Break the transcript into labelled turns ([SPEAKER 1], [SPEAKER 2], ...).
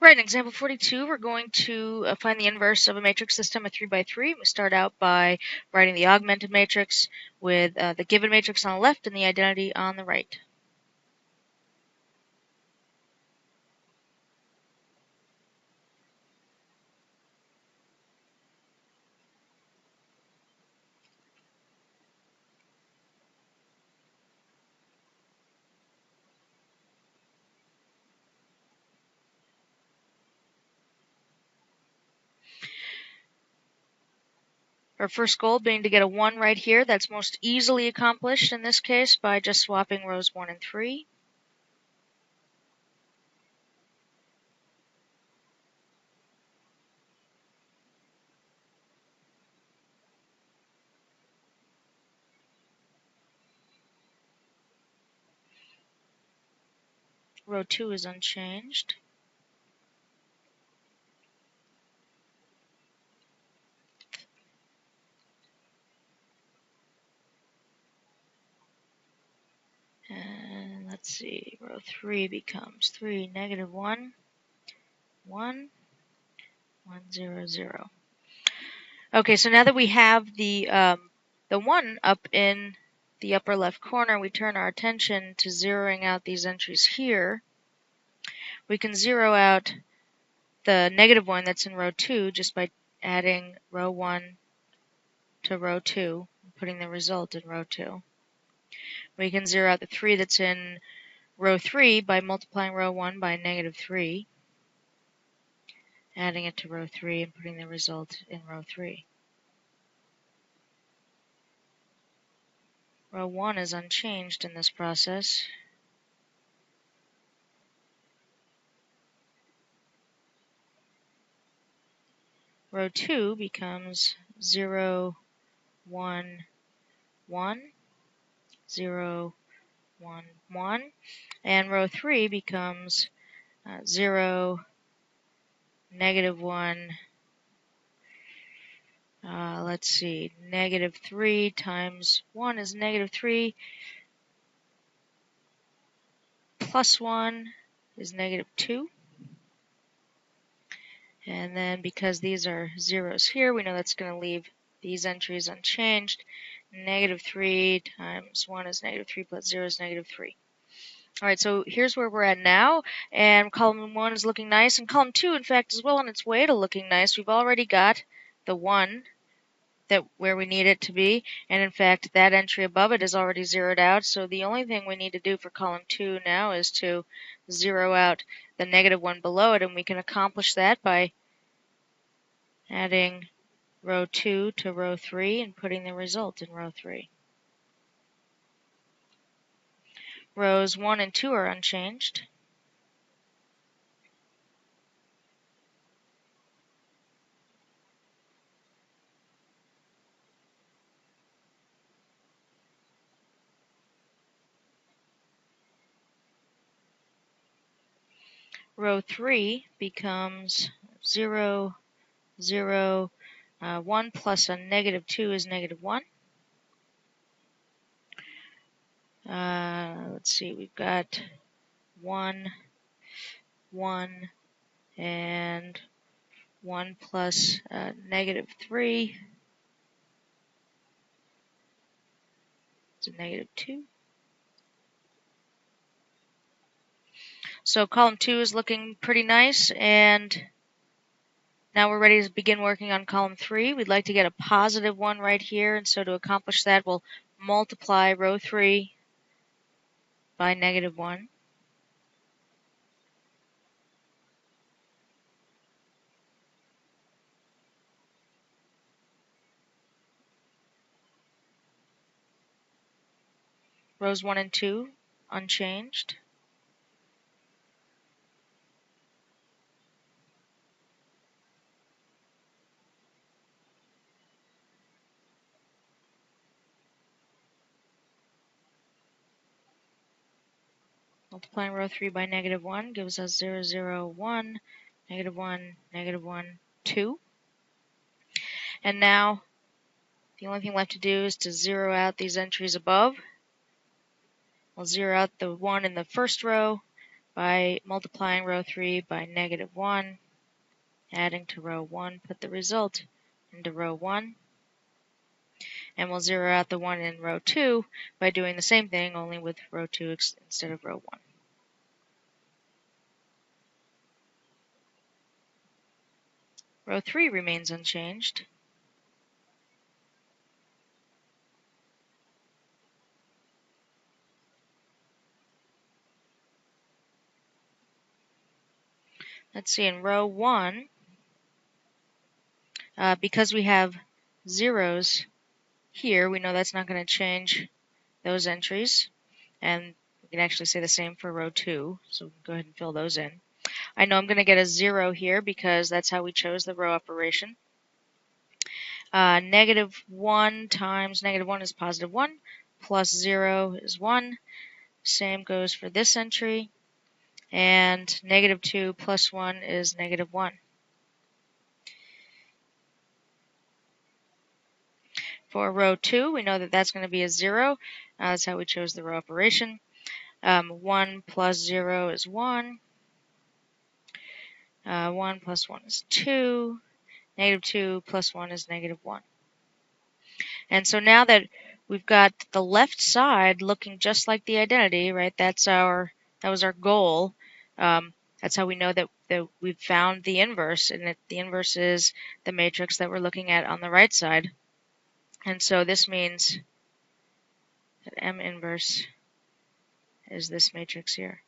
[SPEAKER 1] Right, in example 42, we're going to find the inverse of a matrix system, a 3 by 3. We start out by writing the augmented matrix with the given matrix on the left and the identity on the right. Our first goal being to get a 1 right here. That's most easily accomplished in this case by just swapping rows 1 and 3. Row 2 is unchanged. And let's see, row 3 becomes 3, negative 1, 1, 1, 0, 0. Okay, so now that we have the 1 up in the upper left corner, we turn our attention to zeroing out these entries here. We can zero out the negative 1 that's in row 2 just by adding row 1 to row 2, putting the result in row 2. We can zero out the 3 that's in row 3 by multiplying row 1 by negative 3, adding it to row 3 and putting the result in row 3. Row 1 is unchanged in this process. Row 2 becomes 0, 1, 1, 0, 1, 1, and row 3 becomes 0, negative 1, let's see, negative 3 times 1 is negative 3, plus 1 is negative 2. And then because these are zeros here, we know that's going to leave these entries unchanged. Negative 3 times 1 is negative 3 plus 0 is negative 3. All right, so here's where we're at now, and column 1 is looking nice, and column 2, in fact, is well on its way to looking nice. We've already got the 1 where we need it to be, and in fact, that entry above it is already zeroed out, so the only thing we need to do for column 2 now is to zero out the negative 1 below it, and we can accomplish that by adding row 2 to row 3 and putting the result in row 3. Rows 1 and 2 are unchanged. Row 3 becomes 0, 0, 1 plus a negative 2 is negative 1. Let's see, we've got 1, 1, and 1 plus negative 3 is a negative 2. So column 2 is looking pretty nice, and now we're ready to begin working on column 3. We'd like to get a positive 1 right here, and so to accomplish that, we'll multiply row 3 by negative 1. Rows 1 and 2 unchanged. Multiplying row 3 by negative 1 gives us 0, 0, 1, negative 1, negative 1, 2. And now the only thing left to do is to zero out these entries above. We'll zero out the 1 in the first row, by multiplying row 3 by -1, adding to row 1, put the result into row 1, and we'll zero out the 1 in row 2 by doing the same thing, only with row 2 instead of row 1. Row 3 remains unchanged. Let's see, in row 1, because we have zeros here, we know that's not going to change those entries. And we can actually say the same for row 2, so we can go ahead and fill those in. I know I'm going to get a 0 here because that's how we chose the row operation. -1 times -1 is +1, plus 0 is 1. Same goes for this entry. And -2 plus 1 is -1. For row 2, we know that that's going to be a 0. That's how we chose the row operation. 1 plus 0 is 1. 1 plus 1 is 2. -2 plus 1 is -1. And so now that we've got the left side looking just like the identity, right? That was our goal. That's how we know that we've found the inverse, and that the inverse is the matrix that we're looking at on the right side. And so this means that M inverse is this matrix here.